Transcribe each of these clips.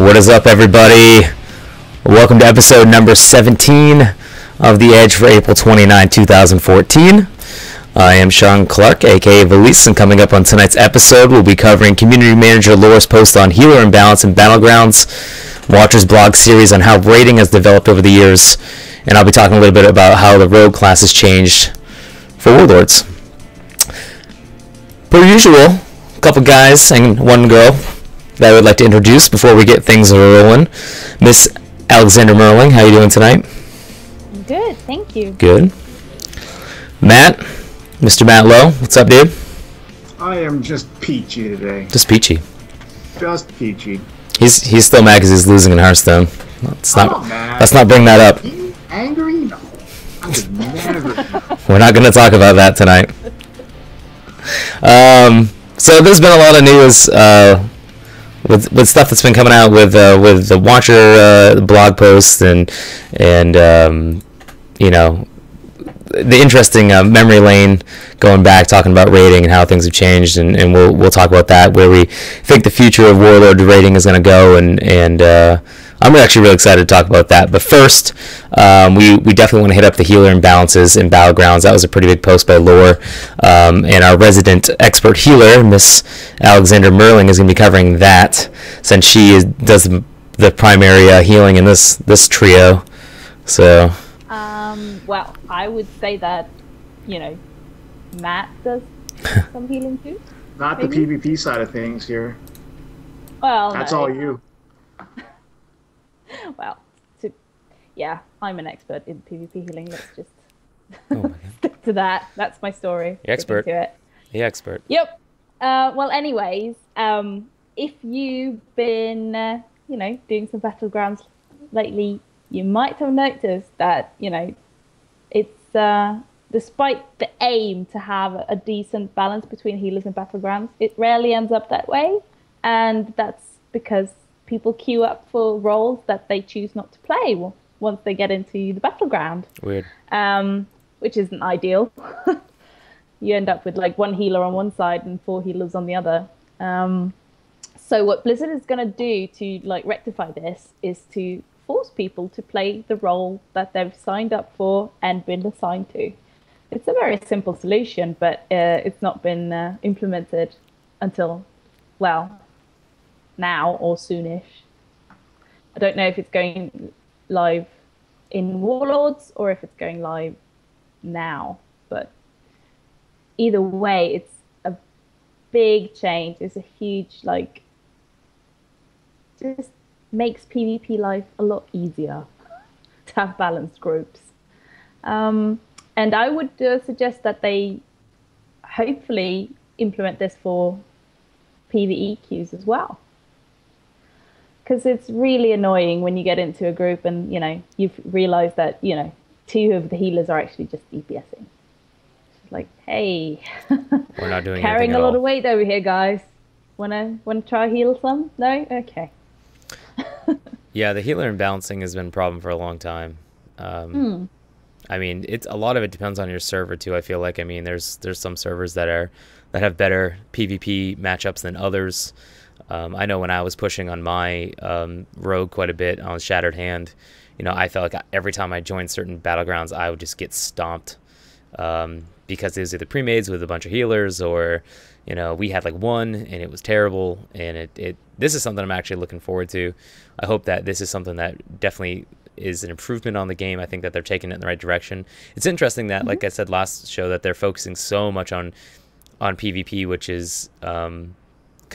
What is up, everybody? Welcome to episode number 17 of The Edge for April 29, 2014. I am Sean Clark, aka Valise, and coming up on tonight's episode, we'll be covering Community Manager Laura's post on Healer Imbalnce and Battlegrounds, Watcher's blog series on how raiding has developed over the years, and I'll be talking a little bit about how the rogue class has changed for Warlords. Per usual, a couple guys and one girl that I would like to introduce before we get things rolling. Miss Alexander Merling, how you doing tonight? Good, thank you. Good. Matt, Mr. Matt Lowe, what's up, dude? I am just peachy today. Just peachy. Just peachy. He's still mad because he's losing in Hearthstone. Let's not bring that up. Angry? No. I'm just never. We're not going to talk about that tonight. So there's been a lot of news with stuff that's been coming out with the Watcher blog posts and you know, the interesting memory lane going back, talking about rating and how things have changed, and we'll talk about that, where we think the future of Warlord rating is going to go, and I'm actually really excited to talk about that. But first, we definitely want to hit up the healer imbalances in Battlegrounds. That was a pretty big post by Lore, and our resident expert healer, Miss Alexander Merling, is going to be covering that, since she does the primary healing in this trio. So. Well, I would say that, you know, Matt does some healing too. Not maybe? the PvP side of things here. Well, That's no. all you. Well, yeah, I'm an expert in PvP healing. Let's just Oh my God. stick to that. That's my story. You're expert. To it. The expert. Yep. Well, anyways, if you've been, you know, doing some Battlegrounds lately, you might have noticed that, you know, it's despite the aim to have a decent balance between healers and Battlegrounds, it rarely ends up that way, and that's because people queue up for roles that they choose not to play once they get into the Battleground. Weird. Which isn't ideal. You end up with like one healer on one side and 4 healers on the other. So what Blizzard is going to do to like rectify this is to force people to play the role that they've signed up for and been assigned to. It's a very simple solution, but it's not been implemented until, well, now or soonish. I don't know if it's going live in Warlords or if it's going live now, but either way, it's a big change. It's a huge, like, just makes PvP life a lot easier to have balanced groups. And I would suggest that they hopefully implement this for PvE queues as well. Because it's really annoying when you get into a group and, you know, you've realized that, you know, 2 of the healers are actually just DPSing. It's like, hey, We're not doing carrying anything a at lot all. of weight over here, guys. Wanna try heal some? No? Okay. Yeah, the healer imbalancing has been a problem for a long time. I mean, it's a lot of it depends on your server too. I feel like, I mean, there's some servers that have better PvP matchups than others. I know when I was pushing on my rogue quite a bit on Shattered Hand, you know, I felt like every time I joined certain Battlegrounds, I would just get stomped because it was either pre-mades with a bunch of healers, or, you know, we had like one and it was terrible. And this is something I'm actually looking forward to. I hope that this is something that definitely is an improvement on the game. I think that they're taking it in the right direction. It's interesting that, like I said last show, that they're focusing so much on PvP, which is kind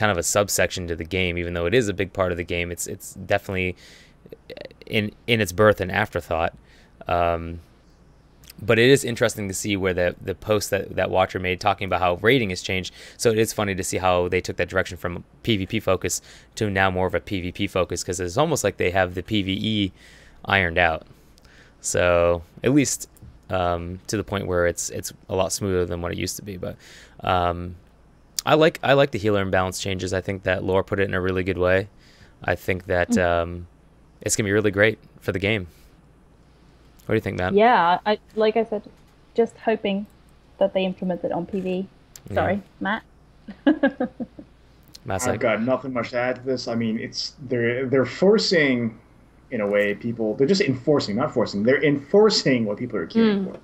of a subsection to the game, even though it is a big part of the game. It's definitely in its birth an afterthought. But it is interesting to see where the post that Watcher made talking about how rating has changed. So it is funny to see how they took that direction from PvP focus to now more of a PvP focus, because it's almost like they have the PvE ironed out. So at least to the point where it's a lot smoother than what it used to be. But I like the healer imbalance changes. I think that Lore put it in a really good way. I think that it's gonna be really great for the game. What do you think, Matt? Yeah, like I said, just hoping that they implement it on PvE. Sorry, Matt. I've Masek. got nothing much to add to this. I mean, they're forcing, in a way, people. They're just enforcing, not forcing. They're enforcing what people are queuing Mm, for.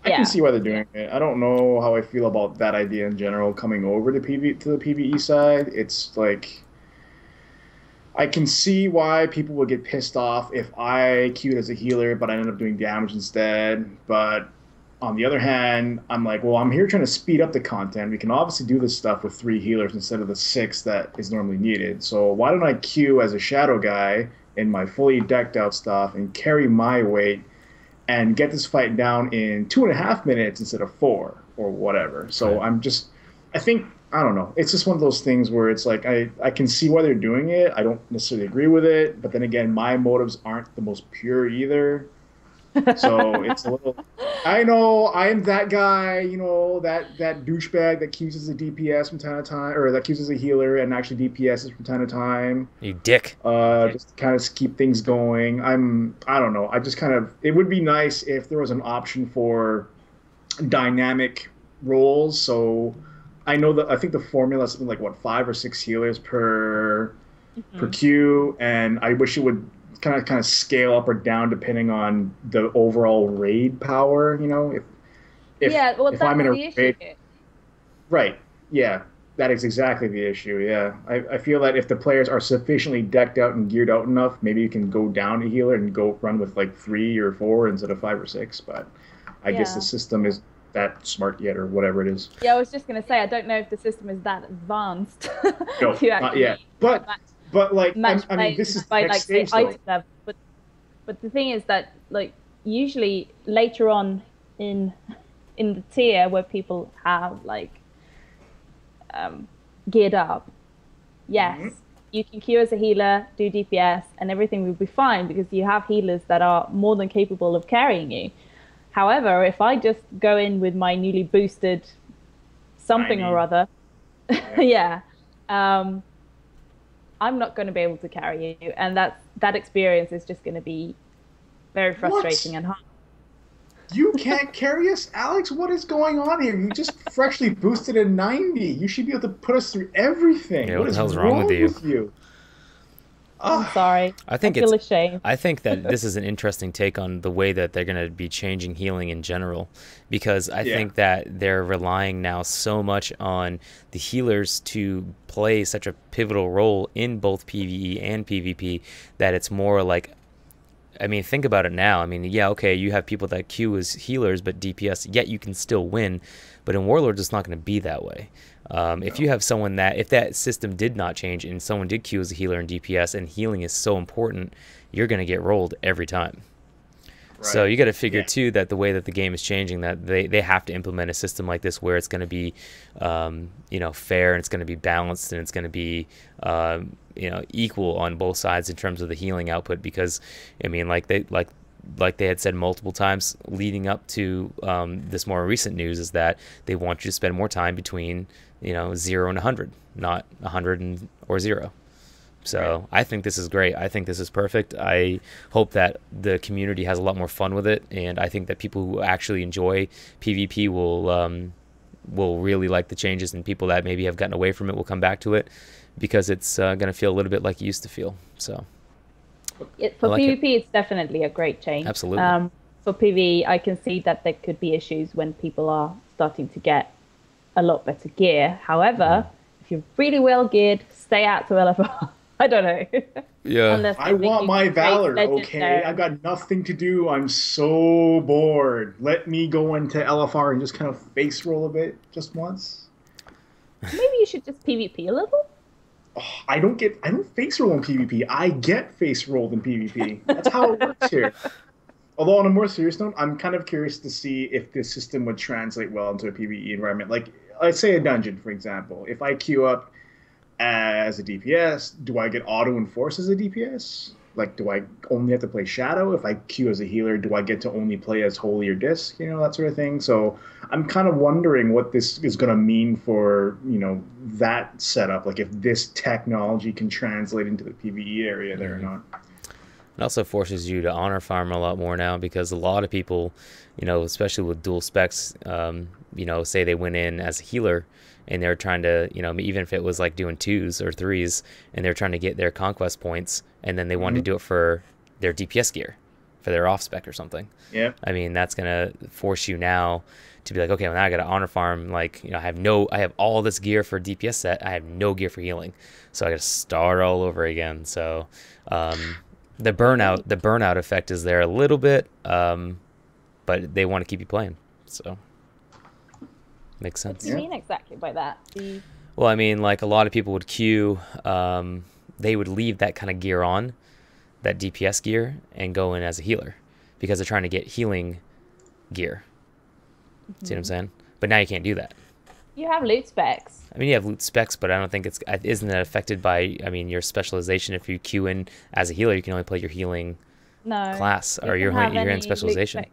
I can yeah. see why they're doing it. I don't know how I feel about that idea in general coming over to the PvE side. It's like I can see why people would get pissed off if I queued as a healer, but I ended up doing damage instead. But on the other hand, I'm like, well, I'm here trying to speed up the content. We can obviously do this stuff with 3 healers instead of the 6 that is normally needed. So why don't I queue as a shadow guy in my fully decked out stuff and carry my weight and get this fight down in 2.5 minutes instead of 4 or whatever. So Right. I'm just, I think, I don't know. It's just one of those things where it's like I can see why they're doing it. I don't necessarily agree with it, but then again, my motives aren't the most pure either. So it's a little. I know I'm that guy, that douchebag that accuses a DPS from time to time, or that accuses a healer and actually DPSs from time to time. You dick. Just to kind of keep things going. I don't know. I just kind of, it would be nice if there was an option for dynamic roles. So I think the formula is something like what 5 or 6 healers per Mhm. queue, and I wish it would kind of scale up or down depending on the overall raid power. If Yeah, well, if I'm that's in a the issue raid, here. right? Yeah, that is exactly the issue. Yeah, I feel that if the players are sufficiently decked out and geared out enough, maybe you can go down a healer and go run with like 3 or 4 instead of 5 or 6. But I guess the Yeah. system is that smart yet, or whatever it is. Yeah, I was just going to say, I don't know if the system is that advanced No, to not yet. actually But match, but like match I mean, this players is the by, next like, say, stage though. item level. But the thing is that, like, usually later on in in the tier where people have like um, geared up, Mhm. yes, you can queue as a healer, do DPS, and everything will be fine because you have healers that are more than capable of carrying you. However, if I just go in with my newly boosted something or 90. other, Yeah. yeah, um, I'm not going to be able to carry you, and that experience is just going to be very What? frustrating and hard. You can't carry us, Alex? What is going on here? You just freshly boosted a 90. You should be able to put us through everything. Yeah, What what the is hell's wrong with wrong you? with you? I'm Ah, sorry, I I think feel it's ashamed. I think that this is an interesting take on the way that they're going to be changing healing in general, because I yeah. think that they're relying now so much on the healers to play such a pivotal role in both PvE and PvP that it's more like, I mean, think about it now. I mean, yeah, okay, you have people that queue as healers but DPS, yet you can still win. But in Warlords, it's not going to be that way. If you No. have someone that, if that system did not change and someone did queue as a healer in DPS and healing is so important, you're going to get rolled every time. So Right. you got to figure Yeah. too that the way that the game is changing, that they have to implement a system like this where it's going to be, fair, and it's going to be balanced, and it's going to be, equal on both sides in terms of the healing output. Because, I mean, like they had said multiple times leading up to this more recent news, is that they want you to spend more time between 0 and 100, not 100 or 0. Right. So I think this is great. I think this is perfect. I hope that the community has a lot more fun with it, and I think that people who actually enjoy PvP will really like the changes, and people that maybe have gotten away from it will come back to it because it's going to feel a little bit like it used to feel. So I For like it. PvP, it's definitely a great change. Absolutely. For PvE, I can see that there could be issues when people are starting to get a lot better gear. Mm. However, if you're really well geared, stay out to LFR. I don't know. Yeah. Unless I they make want you my trade valor, okay? I've legendary. got nothing to do. I'm so bored. Let me go into LFR and just kind of face roll a bit just once. Maybe you should just PvP a little. Oh, I don't face roll in PvP. I get face rolled in PvP. That's how it works here. Although on a more serious note, I'm kind of curious to see if this system would translate well into a PvE environment. Like, let's say a dungeon, for example. If I queue up as a DPS, do I get auto enforced as a DPS? Like, do I only have to play Shadow? If I queue as a healer, do I get to only play as Holy or Disc? That sort of thing. So I'm kind of wondering what this is going to mean for, that setup. Like, if this technology can translate into the PvE area there or Hmm. not. It also forces you to honor farm a lot more now, because a lot of people, especially with dual specs, say they went in as a healer and they're trying to, even if it was like doing 2s or 3s, and they're trying to get their conquest points, and then they wanted to do it for their DPS gear, for their off spec or something. Yeah. I mean, that's gonna force you now to be like, okay, well, now I got to honor farm. Like, I have all this gear for DPS set. I have no gear for healing, so I got to start all over again. So, the burnout effect is there a little bit, but they want to keep you playing. So, makes sense. What do you mean exactly by that? Well, I mean, like a lot of people would queue. They would leave that kind of gear on, that DPS gear, and go in as a healer because they're trying to get healing gear. See what I'm saying? But now you can't do that. You have loot specs. I mean, you have loot specs, but I don't think isn't it affected by, your specialization. If you queue in as a healer, you can only play your healing class, or you're in specialization.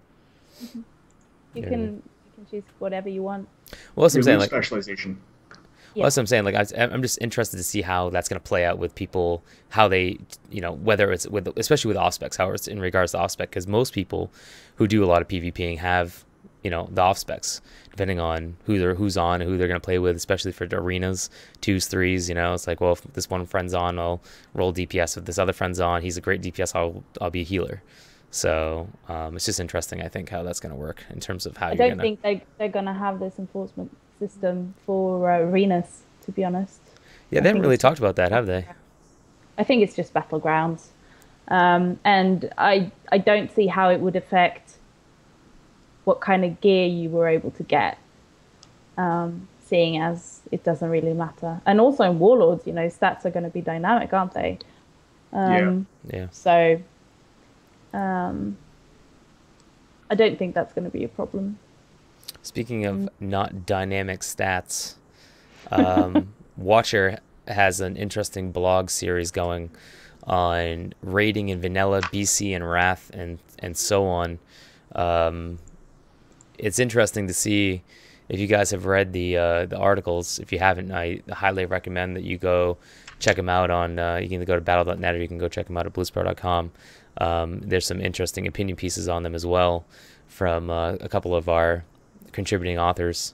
You can choose whatever you want. Well, that's what I'm saying. Like specialization. Well, that's what I'm saying. Like, I'm just interested to see how that's going to play out with people, how they, whether it's especially with off specs, how it's in regards to off spec, because most people who do a lot of PvPing have, the off specs, depending on who's on and who they're going to play with, especially for arenas, 2s, 3s. It's like, well, if this one friend's on, I'll roll DPS. If this other friend's on, he's a great DPS, I'll be a healer. So it's just interesting, I think, how that's going to work in terms of how I don't think they're going to have this enforcement system for arenas, to be honest. Yeah, they haven't really talked about that, have they? I think it's just Battlegrounds. And I don't see how it would affect what kind of gear you were able to get, seeing as it doesn't really matter. And also in Warlords, stats are going to be dynamic, aren't they? Yeah. So I don't think that's going to be a problem. Speaking of not dynamic stats, Watcher has an interesting blog series going on raiding in vanilla, BC, and Wrath, and so on. It's interesting to see if you guys have read the articles. If you haven't, I highly recommend that you go check them out on. You can either go to battle.net or you can go check them out at bluespro.com. There's some interesting opinion pieces on them as well from a couple of our contributing authors.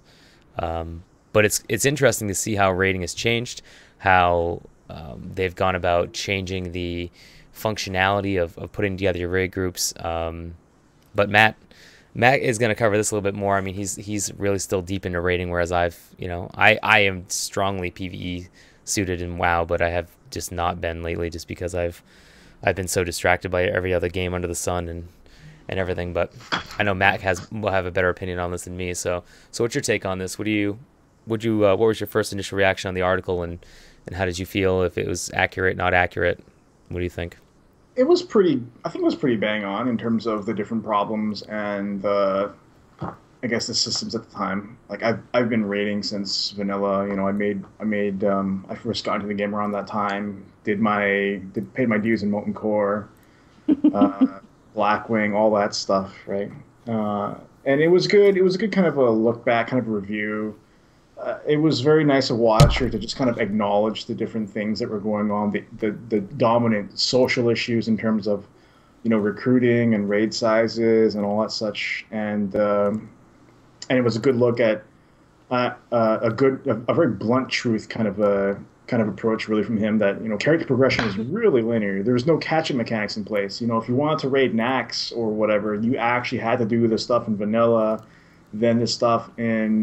But it's interesting to see how raiding has changed, how they've gone about changing the functionality of putting together your raid groups. But Matt is going to cover this a little bit more. I mean, he's really still deep into raiding, whereas I am strongly PvE suited in WoW, but I have just not been lately, just because I've been so distracted by every other game under the sun and everything. But I know Matt will have a better opinion on this than me. So what's your take on this? What was your first initial reaction on the article, and how did you feel? If it was accurate, not accurate? What do you think? I think it was pretty bang on in terms of the different problems and I guess the systems at the time. Like I've been raiding since vanilla. I first got into the game around that time. Paid my dues in Molten Core, Blackwing, all that stuff, right? And it was good. It was a good kind of a look back, kind of a review. It was very nice of Watcher to just kind of acknowledge the different things that were going on, the dominant social issues in terms of, recruiting and raid sizes and all that such, and it was a good look at a very blunt truth kind of approach really from him, that character progression is really linear. There was no catching mechanics in place. If you wanted to raid Nax or whatever, you actually had to do the stuff in vanilla, then the stuff in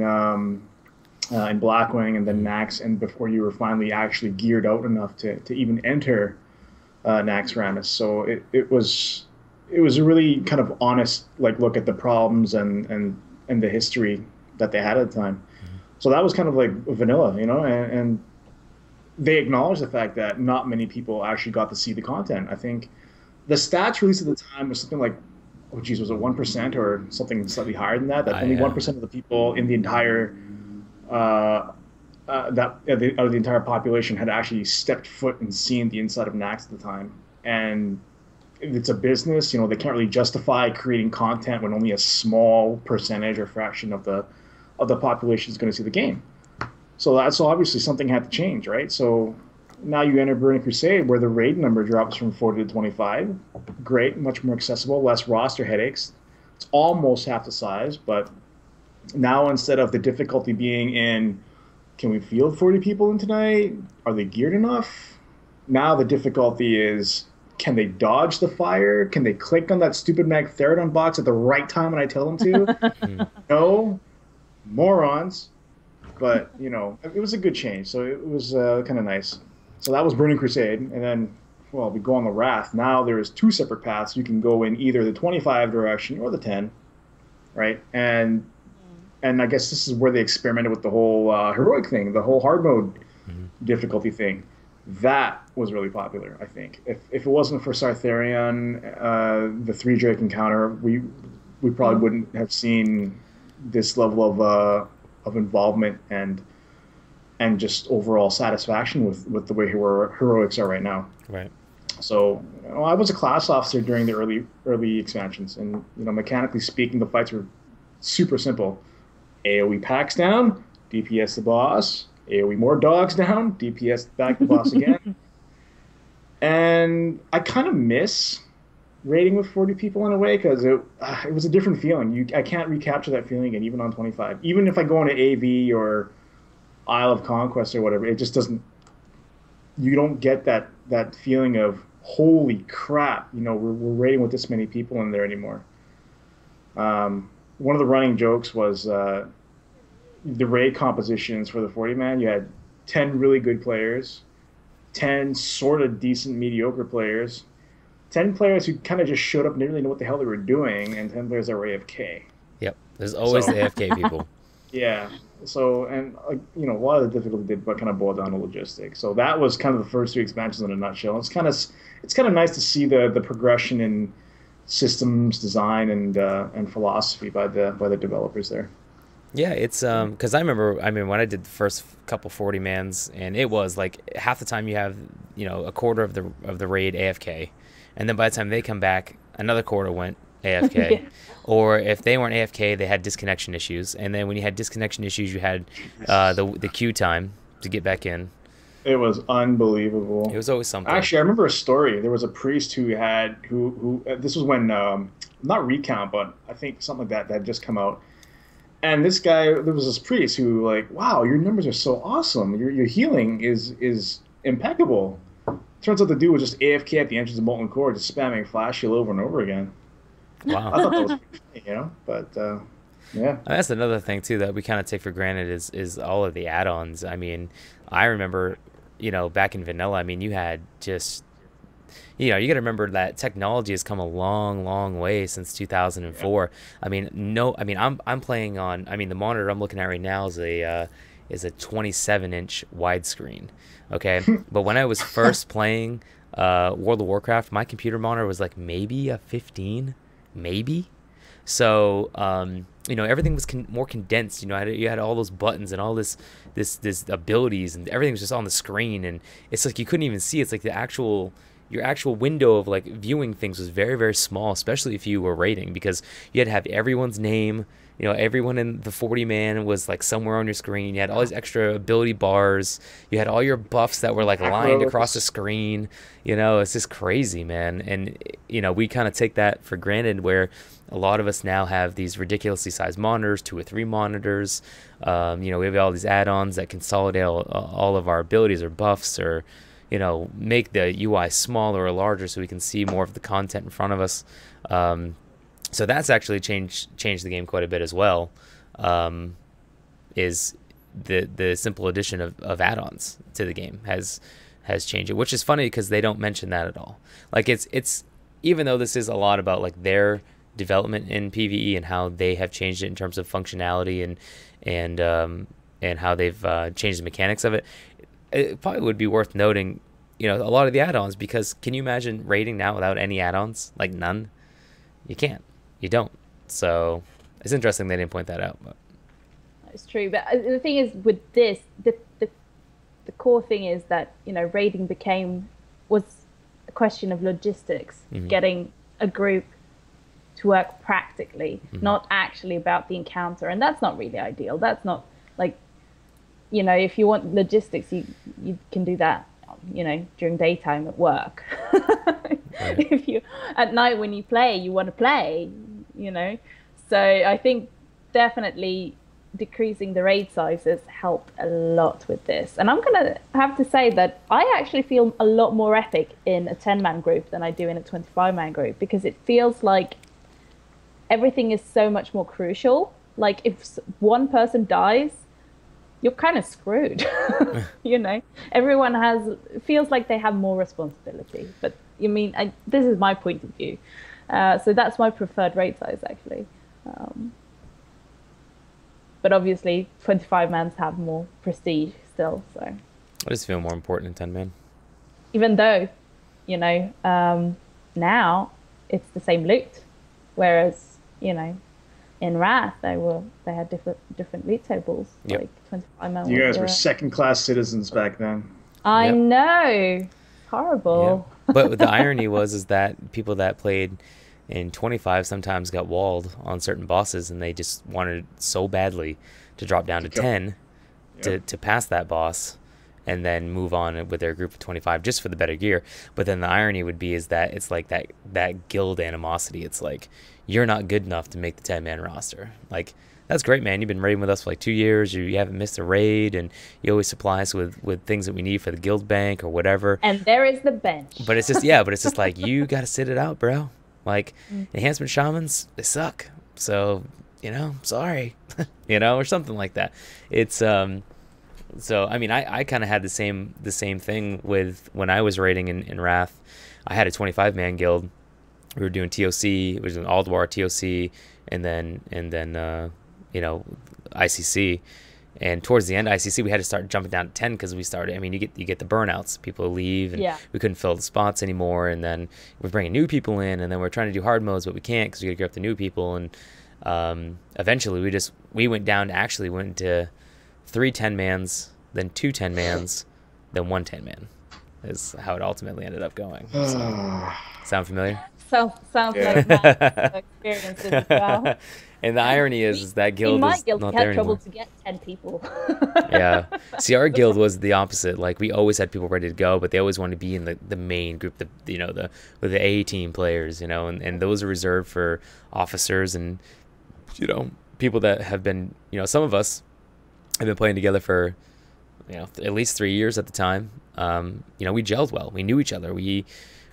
Blackwing, and then Nax, and before you were finally actually geared out enough to even enter Naxxramas. So it was a really kind of honest look at the problems and the history that they had at the time. Mm-hmm. So that was kind of like vanilla, and they acknowledged the fact that not many people actually got to see the content. I think the stats released at the time was something like, was it 1% or something slightly higher than that? That only 1% of the people in the entire the entire population had actually stepped foot and seen the inside of Nax at the time. And it's a business, they can't really justify creating content when only a small percentage or fraction of the population is going to see the game. So that's obviously something had to change, right? So now you enter Burning Crusade, where the raid number drops from 40 to 25. Great, much more accessible, less roster headaches. It's almost half the size, but Now, instead of the difficulty being in, can we field 40 people in tonight? Are they geared enough? Now the difficulty is, can they dodge the fire? Can they click on that stupid Magtheridon box at the right time when I tell them to? No, morons. But, you know, it was a good change. So it was kind of nice. So that was Burning Crusade. And then, well, we go on the Wrath. Now there's two separate paths. You can go in either the 25 direction or the 10, right? And I guess this is where they experimented with the whole heroic thing, the whole hard mode difficulty thing. That was really popular, I think. If it wasn't for Sartharion, the 3 Drake encounter, we probably wouldn't have seen this level of involvement and just overall satisfaction with the way heroics are right now. Right. So, you know, I was a class officer during the early expansions, and you know, mechanically speaking, the fights were super simple. AoE packs down, DPS the boss. AoE more dogs down, DPS back the boss again. And I kind of miss raiding with 40 people in a way, because it was a different feeling. I can't recapture that feeling again, even on 25. Even if I go into AV or Isle of Conquest or whatever, it just doesn't. You don't get that feeling of holy crap. You know, we're raiding with this many people in there anymore. One of the running jokes was the raid compositions for the 40-man. You had 10 really good players, 10 sort of decent mediocre players, 10 players who kind of just showed up and didn't really know what the hell they were doing, and 10 players that were AFK. Yep, there's always the AFK people. Yeah. So, and you know, a lot of the difficulty did kind of boil down to logistics. So that was kind of the first 3 expansions in a nutshell. It's kind of nice to see the progression in systems design and philosophy by the developers there. Yeah, it's because I remember, when I did the first couple 40-mans, and it was like half the time you have, you know, a quarter of the raid AFK, and then by the time they come back, another quarter went AFK. Yeah. Or if they weren't AFK, they had disconnection issues, and then when you had disconnection issues, you had the queue time to get back in. It was unbelievable. It was always something. Actually, I remember a story. There was a priest who this was when not Recount, but I think something like that had just come out. And this guy, there was this priest who, like, wow, your numbers are so awesome. Your healing is impeccable. Turns out the dude was just AFK at the entrance of Molten Core, just spamming Flash Heal over and over again. Wow. I thought that was pretty funny, you know? But, yeah. That's another thing, too, that we kind of take for granted is all of the add-ons. I mean, I remember, you know, back in vanilla, I mean, you had just... You know, you got to remember that technology has come a long, long way since 2004. Yeah. I'm playing on. The monitor I'm looking at right now is a 27-inch widescreen. Okay, but when I was first playing World of Warcraft, my computer monitor was like maybe a 15, maybe. So you know, everything was more condensed. You know, you had all those buttons and all this abilities, and everything was just on the screen, and it's like you couldn't even see. It's like your actual window of like viewing things was very, very small, especially if you were raiding, because you had to have everyone's name. You know, everyone in the 40-man was like somewhere on your screen. You had all these extra ability bars. You had all your buffs that were like lined across the screen. You know, it's just crazy, man. And, you know, we kind of take that for granted, where a lot of us now have these ridiculously sized monitors, 2 or 3 monitors. You know, we have all these add-ons that consolidate all of our abilities or buffs, or, you know, make the UI smaller or larger so we can see more of the content in front of us. So that's actually changed the game quite a bit as well. Is the simple addition of add-ons to the game has changed it, which is funny because they don't mention that at all. Like it's even though this is a lot about like their development in PvE and how they have changed it in terms of functionality and how they've changed the mechanics of it. It probably would be worth noting, you know, a lot of the add-ons, because can you imagine raiding now without any add-ons? Like none? You can't. You don't. So it's interesting they didn't point that out. But. It's true. But the thing is with this, the core thing is that, you know, raiding was a question of logistics, getting a group to work practically, not actually about the encounter. And that's not really ideal. That's not like, you know, if you want logistics, you can do that, you know, during daytime at work. Right. If you at night when you play, you want to play, you know. So I think definitely decreasing the raid sizes helped a lot with this. And I'm gonna have to say that I actually feel a lot more epic in a 10-man group than I do in a 25-man group, because it feels like everything is so much more crucial. Like if one person dies, you're kind of screwed. You know, everyone feels like they have more responsibility. But this is my point of view. So that's my preferred raid size, actually. But obviously, 25-mans have more prestige still. So I just feel more important in 10 man. Even though, now it's the same loot, whereas in Wrath they had different loot tables. Yep. Like 25-man. You guys were second-class citizens back then. I know, horrible. Yeah. But the irony is that people that played in 25 sometimes got walled on certain bosses, and they just wanted so badly to drop down to 10 to pass that boss and then move on with their group of 25 just for the better gear. But then the irony would be is that it's like that guild animosity. It's like, you're not good enough to make the 10-man roster. Like, that's great, man. You've been raiding with us for like 2 years. You haven't missed a raid, and you always supply us with things that we need for the guild bank or whatever. And there is the bench. But it's just like, you got to sit it out, bro. Like, enhancement shamans, they suck. So, sorry, or something like that. It's, so, I mean, I kind of had the same thing with when I was raiding in Wrath. I had a 25-man guild. We were doing TOC, we were doing Aldwar, TOC, and then ICC. And towards the end, ICC, we had to start jumping down to 10 because we started. I mean, you get the burnouts. People leave, and we couldn't fill the spots anymore. And then we're bringing new people in, and then we're trying to do hard modes, but we can't because we got to get up to new people. And eventually, we went to 3 10-mans, then 2 10-mans, then 1 10-man. Is how it ultimately ended up going. So, sound familiar? Sounds like my experiences as well. And the irony is that guild in my is guild, not we there had trouble anymore. to get 10 people. Yeah. See, our guild was the opposite. Like, we always had people ready to go, but they always wanted to be in the main group, with the A team players, and those are reserved for officers and, people that have been, some of us have been playing together for, at least 3 years at the time. We gelled well. We knew each other. We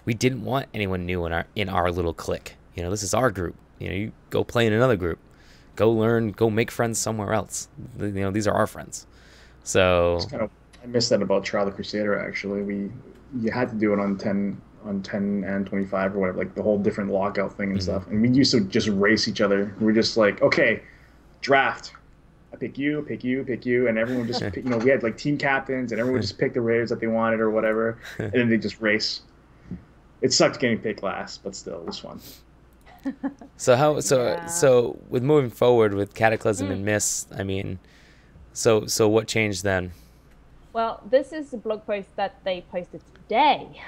didn't want anyone new in our little clique. This is our group. You go play in another group, go learn, go make friends somewhere else. These are our friends. So I miss that about Trial of the Crusader. Actually, you had to do it on 10 and 25 or whatever, like the whole different lockout thing and stuff. And we used to just race each other. We were just like, okay, draft. I pick you, and everyone just pick, we had like team captains, and everyone just picked the raiders that they wanted or whatever, and then they just race. It sucked getting picked last, but still, it was fun. So with moving forward with Cataclysm and Mist, I mean, so what changed then? Well, this is a blog post that they posted today,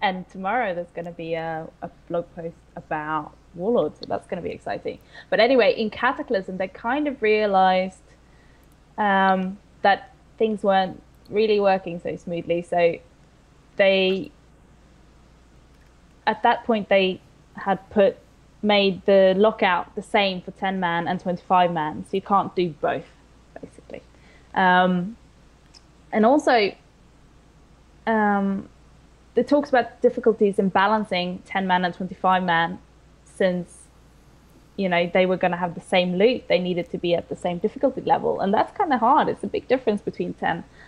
and tomorrow there's going to be a blog post about Warlords, so that's going to be exciting. But anyway, in Cataclysm, they kind of realized that things weren't really working so smoothly. So at that point, they had made the lockout the same for 10-man and 25-man, so you can't do both, basically. And also, it talks about difficulties in balancing 10-man and 25-man, since they were going to have the same loot. They needed to be at the same difficulty level, and that's kind of hard. It's a big difference between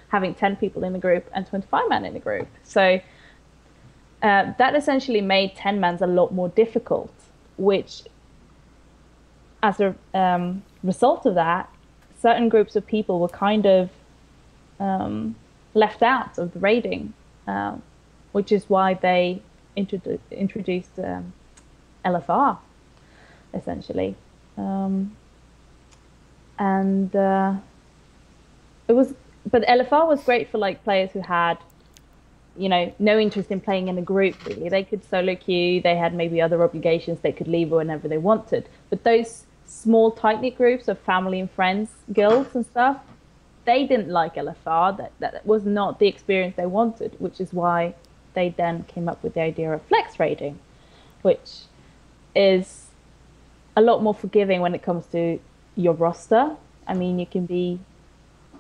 having 10 people in a group and 25-man in a group. So that essentially made 10-mans a lot more difficult, which, as a result of that, certain groups of people were kind of left out of the raiding, which is why they introduced LFR, essentially. But LFR was great for like players who had, no interest in playing in a group, really. They could solo queue, they had maybe other obligations, they could leave whenever they wanted. But those small, tight-knit groups of family and friends, guilds and stuff, they didn't like LFR. That was not the experience they wanted, which is why they then came up with the idea of flex raiding, which is a lot more forgiving when it comes to, your roster. I mean, you can be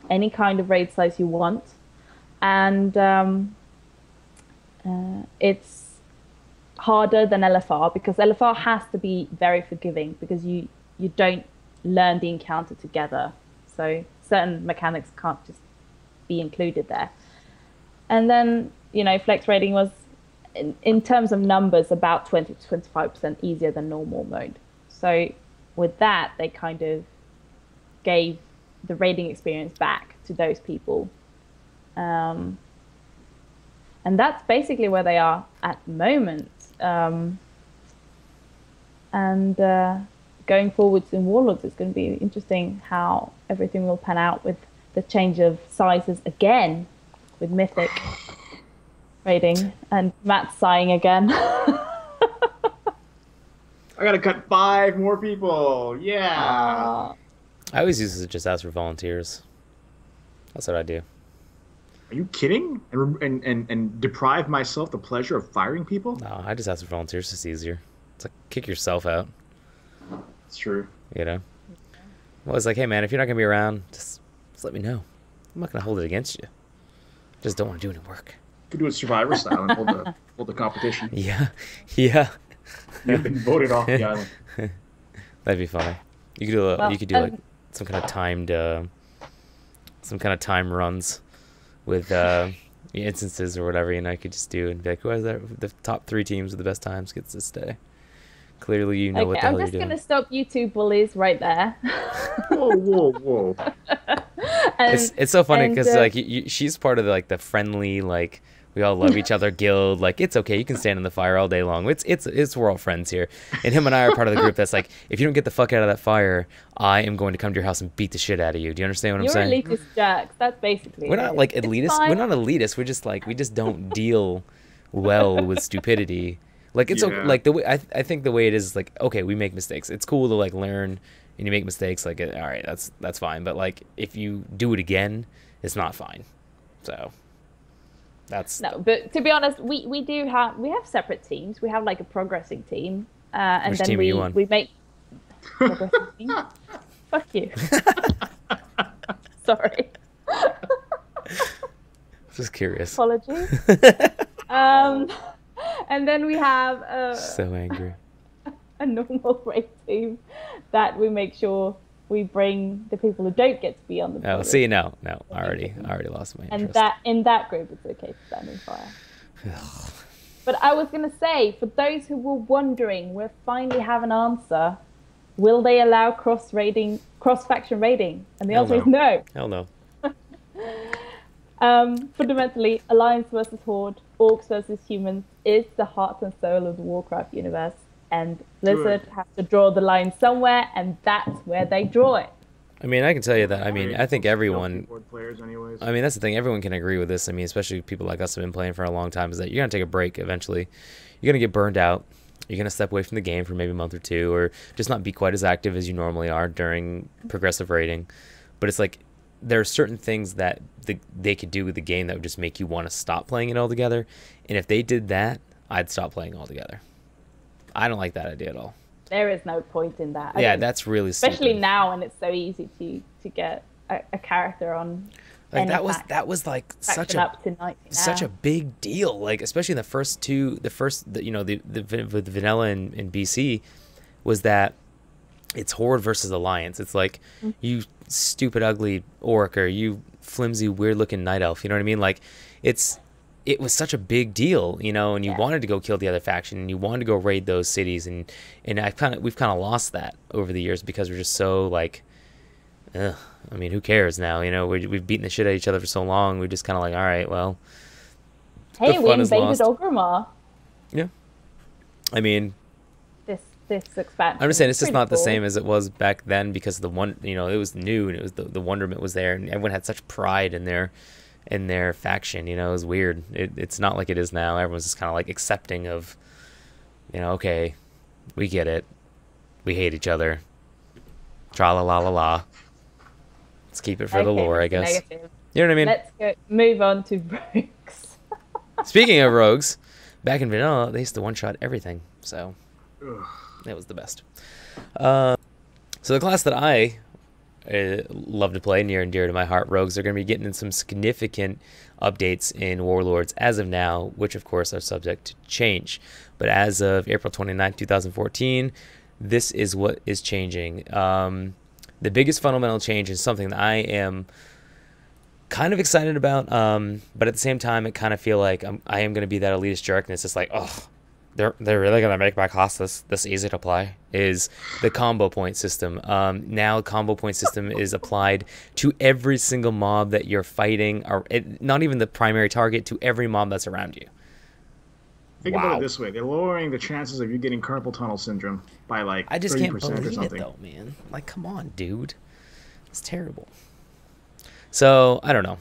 any kind of raid size you want, and it's harder than LFR because LFR has to be very forgiving because you don't learn the encounter together, so certain mechanics can't just be included there. And then flex raiding was in terms of numbers about 20 to 25% easier than normal mode. So with that, they kind of gave the raiding experience back to those people. And that's basically where they are at the moment. And going forwards in Warlords, it's going to be interesting how everything will pan out with the change of sizes again with Mythic raiding. And Matt's sighing again. I gotta cut 5 more people. Yeah. I always use it to just ask for volunteers. That's what I do. Are you kidding? And deprive myself the pleasure of firing people? No, I just ask for volunteers. It's just easier. It's like kick yourself out. It's true. Well, it's like, hey man, if you're not gonna be around, just let me know. I'm not gonna hold it against you. Just don't want to do any work. You could do it Survivor style and hold the competition. Yeah. You've been voted off the island. That'd be funny. You could do like some kind of time runs with instances or whatever. You could just do and be like, who has the top 3 teams with the best times gets this day. Clearly, you know what the hell you're doing. I'm just gonna stop you 2 bullies right there. Whoa. It's so funny because like she's part of the friendly we all love each other guild. Like, it's okay, you can stand in the fire all day long. It's we're all friends here. And him and I are part of the group that's like, if you don't get the fuck out of that fire, I am going to come to your house and beat the shit out of you. Do you understand what I'm saying? You're elitist jerks. That's basically we're not elitist. We're not elitist. We're just we just don't deal well with stupidity. The way I think the way it is okay, we make mistakes. It's cool to learn and you make mistakes. All right, that's fine. But if you do it again, it's not fine. So. But to be honest, we have separate teams. We have a progressing team, and Which then team are you on? we make progressing team. Fuck you. Sorry. Just curious. Apologies. And then we have so angry. A normal raid team that we make sure we bring the people who don't get to be on the board. Oh, see, no, I already lost my interest. And in that group, it's okay to stand in fire. But I was going to say, for those who were wondering, we finally have an answer. Will they allow cross-faction raiding? And the answer is no. Hell no. Fundamentally, Alliance versus Horde, Orcs versus Humans is the heart and soul of the Warcraft universe. And Blizzard has to draw the line somewhere, and that's where they draw it. I mean, I can tell you that. I mean, I think everyone. Players anyways. I mean, that's the thing. Everyone can agree with this. I mean, especially people like us who have been playing for a long time. Is that you're gonna take a break eventually. You're gonna get burned out. You're gonna step away from the game for maybe a month or 2, or just not be quite as active as you normally are during progressive raiding. But it's there are certain things that they could do with the game that would just make you want to stop playing it altogether. And if they did that, I'd stop playing altogether. I don't like that idea at all. There is no point in that. That's really especially stupid. Now, when it's so easy to get a character on. That was such a big deal. Especially in the first the vanilla in BC was that it's Horde versus Alliance. It's you stupid ugly orc or you flimsy weird looking night elf. You know what I mean? It was such a big deal, and you wanted to go kill the other faction, and you wanted to go raid those cities, and we've kind of lost that over the years because we're just so I mean, who cares now? We've beaten the shit out of each other for so long. We're just kind of all right, well. Hey, we invaded Orgrimmar. Yeah, I mean, this expansion. I'm just saying it's just not the same as it was back then because the one, it was new and it was the wonderment was there, and everyone had such pride in their faction. It was weird. It's not like it is now. Everyone's just kind of accepting of, okay, we get it, we hate each other, tra la la la la, let's keep it for the lore, I guess. Negative. You know what I mean? Let's move on to rogues. Speaking of rogues, back in vanilla they used to one-shot everything, so that was the best. So the class that I love to play, near and dear to my heart, rogues are going to be getting in some significant updates in Warlords as of now, which of course are subject to change. But as of April 29th, 2014, this is what is changing. The biggest fundamental change is something that I am kind of excited about, but at the same time, I kind of feel like I am going to be that elitist jerk, and it's just like, oh, they're really going to make my class this easy to play, is the combo point system. Now combo point system is applied to every single mob that you're fighting, or not even the primary target, to every mob that's around you. Think about it this way: they're lowering the chances of you getting carpal tunnel syndrome by like 30% I just can't or believe something. it though, man. Like, come on, dude. It's terrible. So I don't know.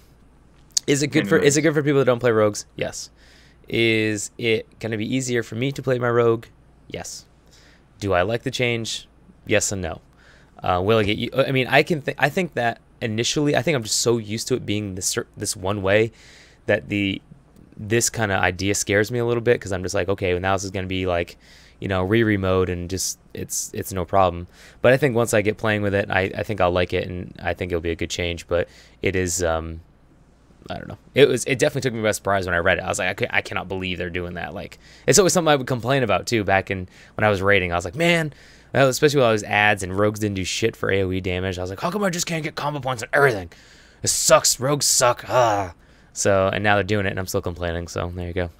Is it good for people that don't play rogues? Yes. Is it going to be easier for me to play my rogue? Yes. Do I like the change? Yes and no. Will I get you? I mean, I think that initially, I think I'm just so used to it being this one way that this kind of idea scares me a little bit, because I'm just like, okay, well, now this is going to be like, re mode, and just it's no problem. But I think once I get playing with it, I think I'll like it, and I think it'll be a good change. But it is, I don't know. It definitely took me by surprise when I read it. I was like, I cannot believe they're doing that. Like, it's always something I would complain about too back when I was raiding. I was like, man, especially when I was ads and rogues didn't do shit for AoE damage. I was like, how come I just can't get combo points on everything? It sucks. Rogues suck. So, and now they're doing it, and I'm still complaining. So there you go.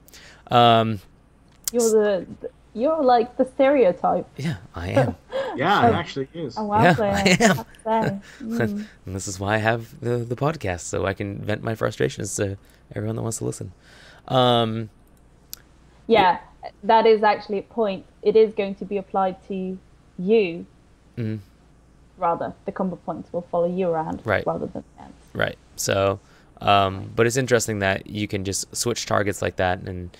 You're like the stereotype. Yeah, I am. Yeah, it actually is. Oh, wow, Yeah, player. I am. And this is why I have the podcast, so I can vent my frustrations to everyone that wants to listen. Yeah, that is actually a point. It is going to be applied to you. Mm-hmm. Rather, the combo points will follow you around, right, rather than ants. Right. So, but it's interesting that you can just switch targets like that, and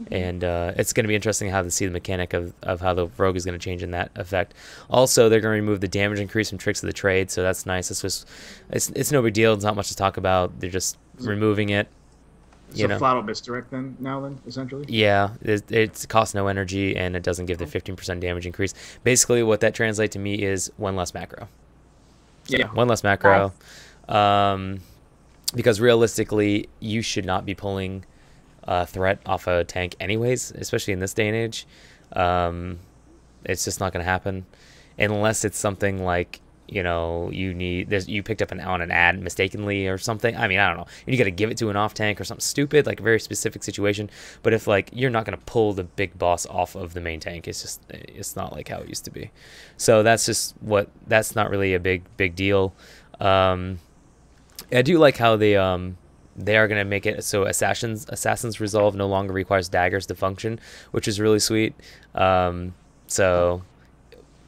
it's going to be interesting how to see the mechanic of how the rogue is going to change in that effect. Also, they're going to remove the damage increase from Tricks of the Trade, so that's nice. It's no big deal. It's not much to talk about. They're just removing it. So flat out misdirect then, essentially? Yeah, it costs no energy, and it doesn't give the 15% damage increase. Basically, what that translates to me is one less macro. So, yeah. One less macro. Nice. Because realistically, you should not be pulling threat off a tank anyways, especially in this day and age. It's just not going to happen unless it's something like, you picked up on an ad mistakenly or something. I mean, I don't know. You got to give it to an off tank or something stupid, like a very specific situation. But if you're not going to pull the big boss off of the main tank, it's not like how it used to be. So that's not really a big deal. I do like how they are going to make it so Assassin's Resolve no longer requires daggers to function, which is really sweet. So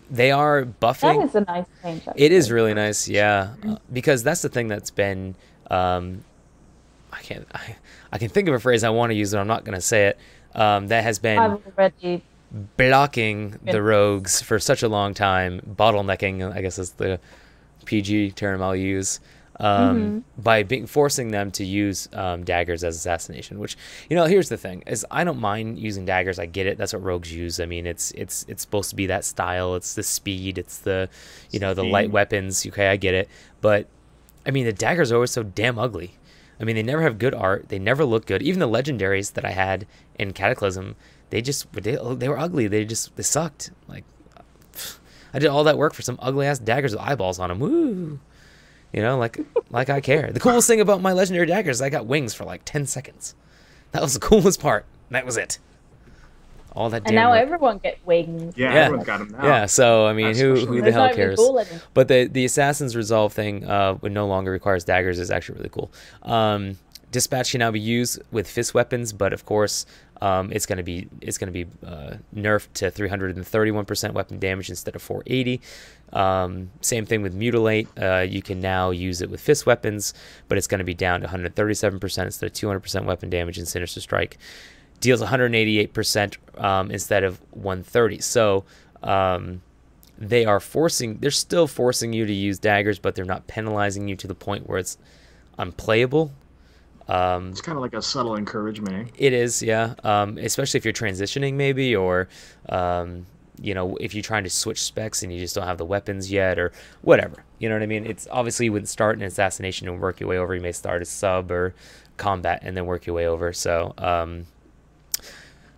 they are buffing. That is a nice change. It is really nice, yeah. Because that's the thing that's been. I can think of a phrase I want to use, but I'm not going to say it. That has been blocking the rogues for such a long time, bottlenecking, I guess is the PG term I'll use. By forcing them to use daggers as assassination, which, here's the thing, is I don't mind using daggers. I get it. That's what rogues use. I mean, it's supposed to be that style. It's the speed. It's the, the light weapons. Okay, I get it. But, I mean, the daggers are always so damn ugly. I mean, they never have good art. They never look good. Even the legendaries that I had in Cataclysm, they were ugly. They sucked. Like, I did all that work for some ugly-ass daggers with eyeballs on them. Woo! Like I care. The coolest thing about my legendary daggers is I got wings for like 10 seconds. That was the coolest part. That was it. All that. And now everyone gets wings. Yeah, everyone's got them now. Yeah, so I mean, who the hell cares? But the Assassin's Resolve thing, when no longer requires daggers, is actually really cool. Dispatch can now be used with fist weapons, but of course, it's going to be nerfed to 331% weapon damage instead of 480. Same thing with Mutilate. You can now use it with fist weapons, but it's going to be down to 137% instead of 200% weapon damage, and Sinister Strike deals 188% instead of 130. So they're still forcing you to use daggers, but they're not penalizing you to the point where it's unplayable. It's kind of like a subtle encouragement. It is, yeah. Especially if you're transitioning, maybe, or you know, if you're trying to switch specs and you just don't have the weapons yet or whatever, you know what I mean? It's obviously you wouldn't start an assassination and work your way over. You may start as sub or combat and then work your way over. So,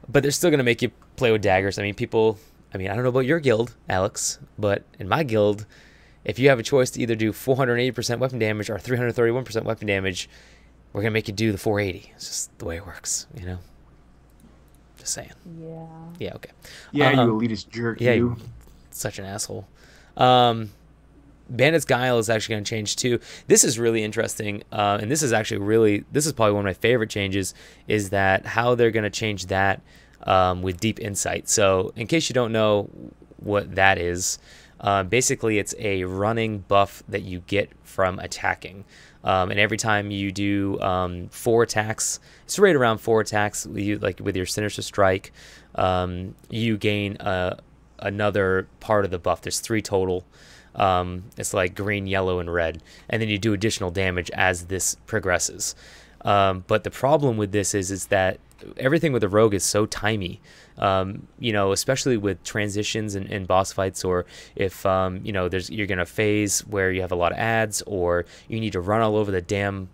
but they're still going to make you play with daggers. I mean, I don't know about your guild, Alex, but in my guild, if you have a choice to either do 480% weapon damage or 331% weapon damage, we're going to make you do the 480. It's just the way it works, you know? Just saying. Yeah. Yeah, okay. Yeah, you elitist jerk, yeah, you. Such an asshole. Bandit's Guile is actually going to change too. This is really interesting, and this is probably one of my favorite changes, is that how they're going to change that with Deep Insight. So in case you don't know what that is, basically it's a running buff that you get from attacking. And every time you do 4 attacks, it's right around 4 attacks, like with your Sinister Strike, you gain another part of the buff. There's 3 total. It's like green, yellow, and red. And then you do additional damage as this progresses. But the problem with this is that everything with the rogue is so timey. You know, especially with transitions and boss fights, or if you know, you're gonna phase where you have a lot of ads, or you need to run all over the damn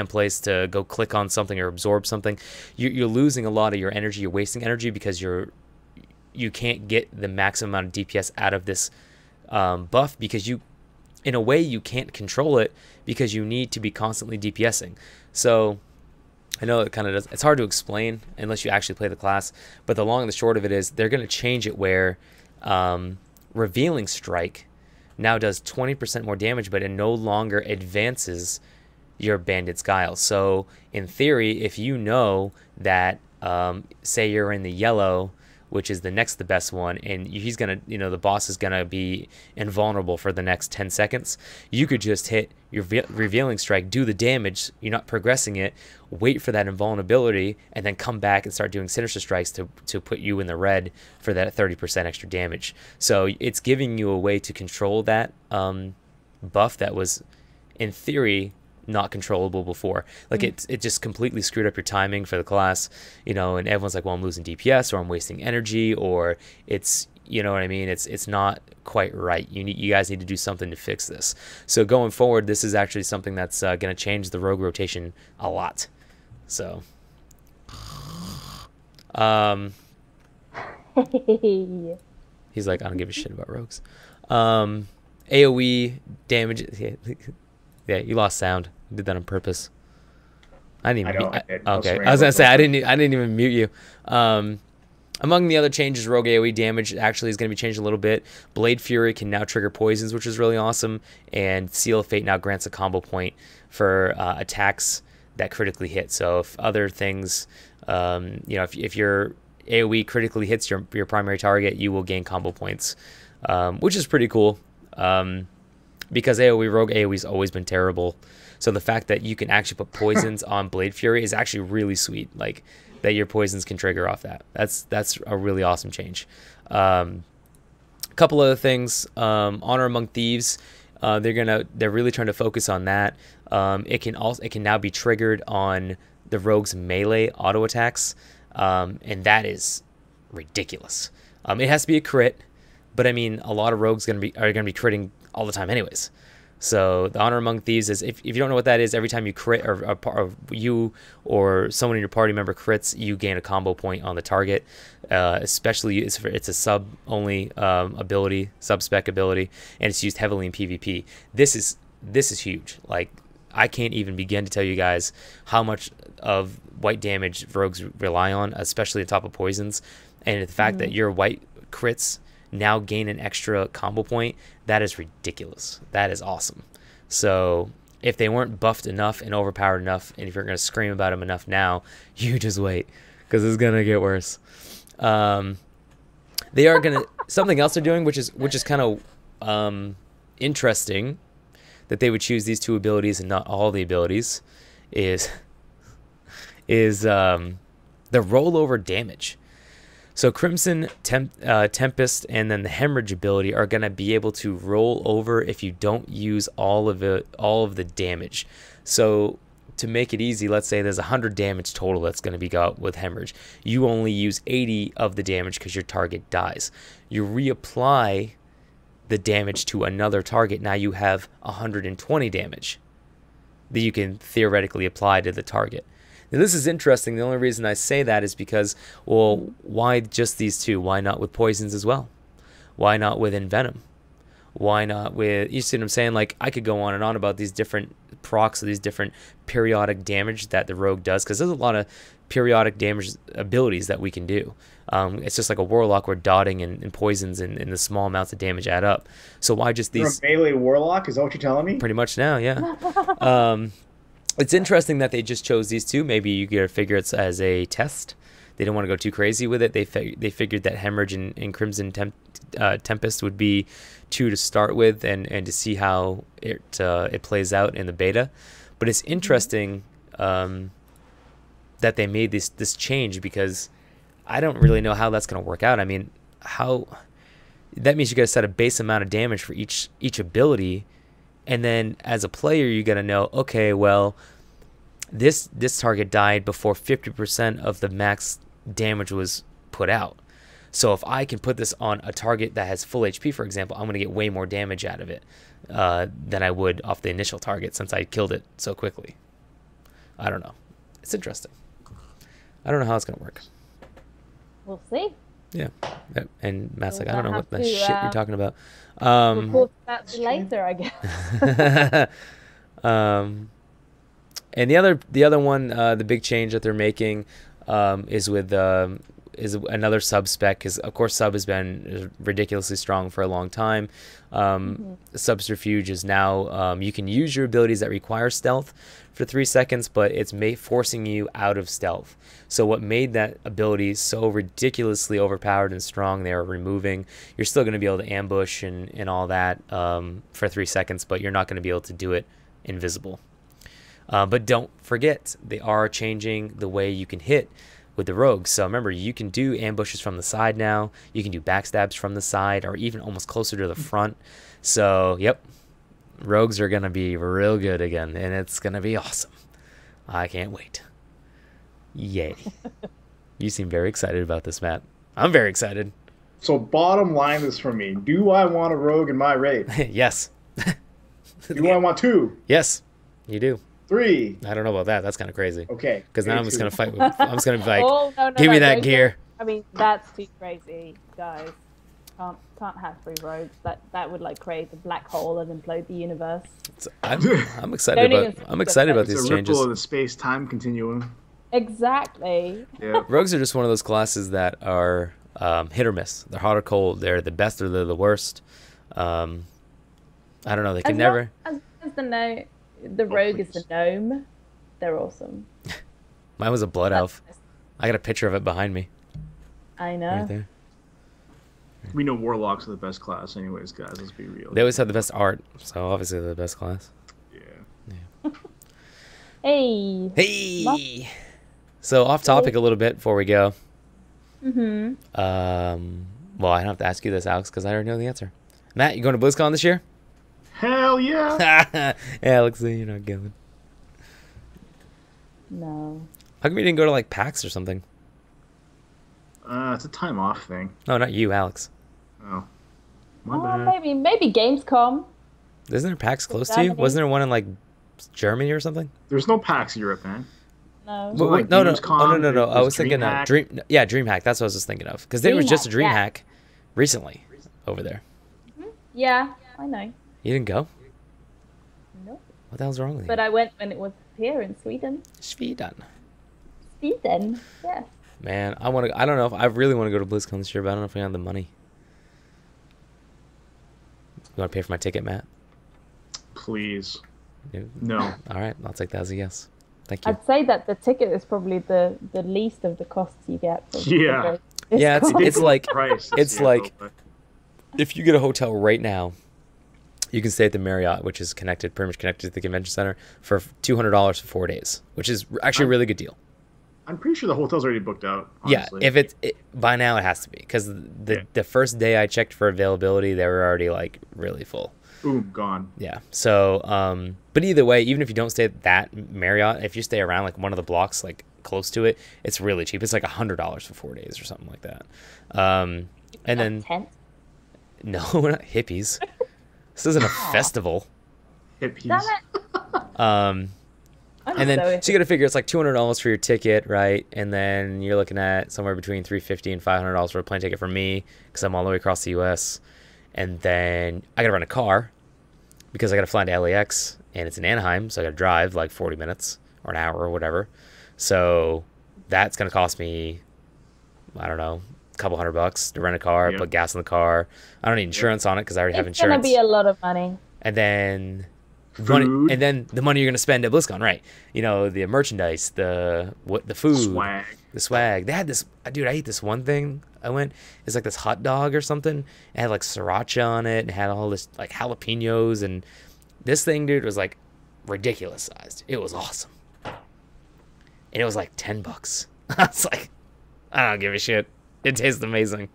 place to go click on something or absorb something. You're losing a lot of your energy. You're wasting energy because you can't get the maximum amount of DPS out of this buff, because in a way you can't control it because you need to be constantly DPSing. So I know it kind of does. It's hard to explain unless you actually play the class. But the long and the short of it is they're going to change it where Revealing Strike now does 20% more damage, but it no longer advances your Bandit's Guile. So in theory, if you know that, say you're in the yellow, which is the next the best one, and he's gonna, you know, the boss is gonna be invulnerable for the next 10 seconds, you could just hit your Revealing Strike, do the damage, you're not progressing it, wait for that invulnerability, and then come back and start doing Sinister Strikes to put you in the red for that 30% extra damage. So it's giving you a way to control that buff that was, in theory, not controllable before. Like it just completely screwed up your timing for the class, you know, and everyone's like, well, I'm losing DPS, or I'm wasting energy, or it's, you know what I mean, it's not quite right. You guys need to do something to fix this. So going forward, this is actually something that's going to change the rogue rotation a lot. So he's like, I don't give a shit about rogues. AoE damage. Yeah, you lost sound. You did that on purpose. I didn't even. Okay, I was gonna say I didn't even mute you. Among the other changes, rogue AoE damage actually is going to be changed a little bit. Blade Fury can now trigger poisons, which is really awesome, and Seal of Fate now grants a combo point for attacks that critically hit. So if other things, you know, if your AoE critically hits your primary target, you will gain combo points, which is pretty cool. Because rogue AoE's always been terrible. So the fact that you can actually put poisons on Blade Fury is actually really sweet. Like, that your poisons can trigger off that. That's a really awesome change. A couple other things. Honor Among Thieves. They're really trying to focus on that. It can now be triggered on the rogue's melee auto attacks, and that is ridiculous. It has to be a crit, but I mean, a lot of rogues are gonna be critting all the time anyways. So the Honor Among Thieves is, if you don't know what that is, every time you crit, or you or someone in your party member crits, you gain a combo point on the target. Especially it's a sub only ability, sub spec ability, and it's used heavily in PvP. This is huge. Like, I can't even begin to tell you guys how much of white damage rogues rely on, especially on top of poisons, and the fact that your white crits now gain an extra combo point, that is ridiculous. That is awesome. So if they weren't buffed enough and overpowered enough, and if you're going to scream about them enough now, you just wait, because it's going to get worse. They are going to, something else they're doing, which is kind of interesting, that they would choose these 2 abilities and not all the abilities, is the rollover damage. So Crimson, Tempest, and then the Hemorrhage ability are going to be able to roll over if you don't use all of the damage. So to make it easy, let's say there's 100 damage total that's going to be got with hemorrhage. You only use 80 of the damage because your target dies. You reapply the damage to another target. Now you have 120 damage that you can theoretically apply to the target. Now this is interesting. The only reason I say that is because, well, why just these two? Why not with poisons as well? Why not with Envenom? Why not with, you see what I'm saying? Like, I could go on and on about these different procs, or these different periodic damage that the rogue does, because there's a lot of periodic damage abilities that we can do. It's just like a warlock where dotting and poisons and the small amounts of damage add up. So why just these? You're a melee warlock? Is that what you're telling me? Pretty much now, yeah. It's interesting that they just chose these two. Maybe you gotta figure it's as a test. They didn't want to go too crazy with it. They figured that Hemorrhage and Crimson Tempest would be two to start with, and to see how it plays out in the beta. But it's interesting that they made this change, because I don't really know how that's going to work out. I mean, that means you got to set a base amount of damage for each ability, and then as a player you got to know, okay, well, this target died before 50% of the max damage was put out. So if I can put this on a target that has full HP, for example, I'm going to get way more damage out of it than I would off the initial target, since I killed it so quickly. I don't know. It's interesting. I don't know how it's going to work. We'll see. Yeah. And Matt's like, I We'll don't know what have the to, shit you're talking about. Report that later, I guess. And the other one, the big change that they're making is with is another sub spec, because of course sub has been ridiculously strong for a long time. Subterfuge is now you can use your abilities that require stealth for 3 seconds, but it's forcing you out of stealth. So what made that ability so ridiculously overpowered and strong, they are removing. You're still going to be able to ambush and all that for 3 seconds, but you're not going to be able to do it invisible. But don't forget, they are changing the way you can hit with the rogues. So remember, you can do ambushes from the side now. You can do backstabs from the side, or even almost closer to the front. So, yep, rogues are going to be real good again, and it's going to be awesome. I can't wait. Yay. You seem very excited about this, Matt. I'm very excited. So bottom line is for me, do I want a rogue in my raid? Yes. Do I want 2? Yes, you do. 3? I don't know about that. That's kind of crazy. Okay. Because now I'm just going to fight with... I'm just going to be like, Oh, no, give me that gear. I mean, that's too crazy, guys. Can't have 3 rogues. That would like create a black hole and implode the universe. I'm excited about these It's a changes. ripple of the space-time continuum. Exactly. Yeah. Rogues are just one of those classes that are hit or miss. They're hot or cold. They're the best or they're the worst. I don't know. They can never... As the rogue is the gnome. They're awesome. Mine was a blood elf. I got a picture of it behind me. I know. Right there. We know warlocks are the best class anyways, guys. Let's be real. They always have the best art, so obviously they're the best class. Yeah. Hey. Hey! So off topic a little bit before we go. Mm-hmm. Well, I don't have to ask you this, Alex, because I already know the answer. Matt, you going to BlizzCon this year? Hell yeah! Alex, you're not going. No. How come you didn't go to like PAX or something? It's a time off thing. No, not you, Alex. Oh. My bad. Maybe Gamescom. Isn't there PAX close to you? Wasn't there one in like Germany or something? There's no PAX Europe, man. No. So, like, No. Gamescom, I was thinking DreamHack. DreamHack. That's what I was just thinking of. Because there was just a DreamHack, DreamHack recently over there. Yeah, I know. You didn't go? Nope. What the hell's wrong with you? But I went when it was here in Sweden. Sweden. Sweden, yeah. Man, I don't know if I really want to go to BlizzCon this year, but I don't know if I have the money. You want to pay for my ticket, Matt? Please. No. No. All right, I'll take that as a yes. Thank you. I'd say that the ticket is probably the least of the costs you get. From Yeah. Yeah, it's like Price, it's yeah, like but- if you get a hotel right now, you can stay at the Marriott, which is pretty much connected to the convention center, for $200 for 4 days, which is actually a really good deal. I'm pretty sure the hotel's already booked out. Honestly. Yeah, if by now it has to be, because the first day I checked for availability, they were already like really full. Boom, gone. Yeah. So, but either way, even if you don't stay at that Marriott, if you stay around like one of the blocks, like close to it, it's really cheap. It's like $100 for 4 days or something like that. And then tent? No, we're not hippies. This isn't a festival. Hippies. And then so you got to figure it's like $200 for your ticket, right? And then you're looking at somewhere between $350 and $500 for a plane ticket for me, because I'm all the way across the U.S. And then I got to rent a car because I got to fly to LAX, and it's in Anaheim, so I got to drive like 40 minutes or an hour or whatever. So that's going to cost me, I don't know, a couple $100 to rent a car, put gas in the car. I don't need insurance on it because I already have insurance. It's going to be a lot of money. And then money, and then the money you're going to spend at BlizzCon, right? You know, the merchandise, the food, the swag. They had this, dude, I ate this one thing. It's like this hot dog or something. It had like sriracha on it and had all this like jalapenos, and this thing, dude, was like ridiculous sized. It was awesome. And it was like $10. I was like, I don't give a shit. It tastes amazing.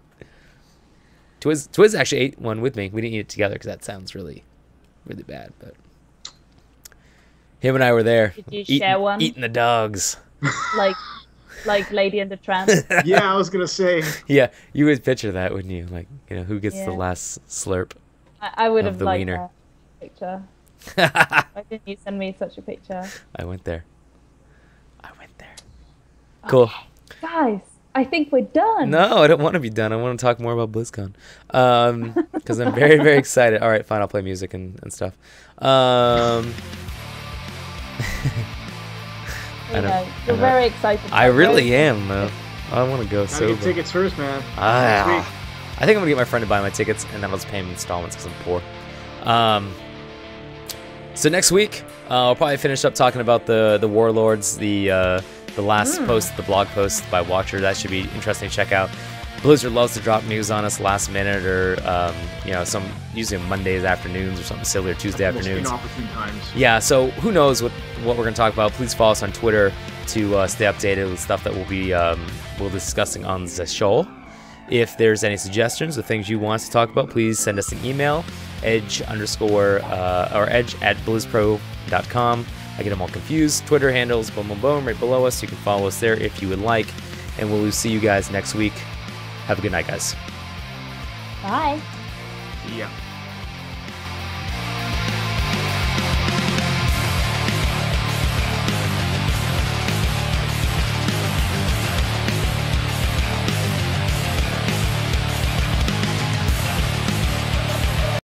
Twiz actually ate one with me. We didn't eat it together because that sounds really, really bad. But him and I were there. Did you share one? Eating the dogs. Like Lady and the Tramp. Yeah, I was gonna say. Yeah, you would picture that, wouldn't you? Like, you know, who gets the last slurp? I would have liked wiener. that picture. Why didn't you send me such a picture? I went there. Cool. Okay. Guys, I think we're done. No, I don't want to be done. I want to talk more about BlizzCon. Because I'm very, very excited. All right, fine. I'll play music and stuff. You're very excited. I really am, though. I want to go Gotta sober. get tickets first, man. I think I'm going to get my friend to buy my tickets, and then I'll just pay him in installments because I'm poor. So next week, I'll probably finish up talking about the Warlords, the last post, the blog post by Watcher. That should be interesting to check out. Blizzard loves to drop news on us last minute, or usually Mondays afternoons or something silly, or Tuesday afternoons. Inopportune times. Yeah, so who knows what we're going to talk about. Please follow us on Twitter to stay updated with stuff that we'll be discussing on the show. If there's any suggestions or things you want us to talk about, please send us an email, edge@blizzpro.com. I get them all confused. Twitter handles, boom, boom, boom, right below us. You can follow us there if you would like. And we'll see you guys next week. Have a good night, guys. Bye. Yeah.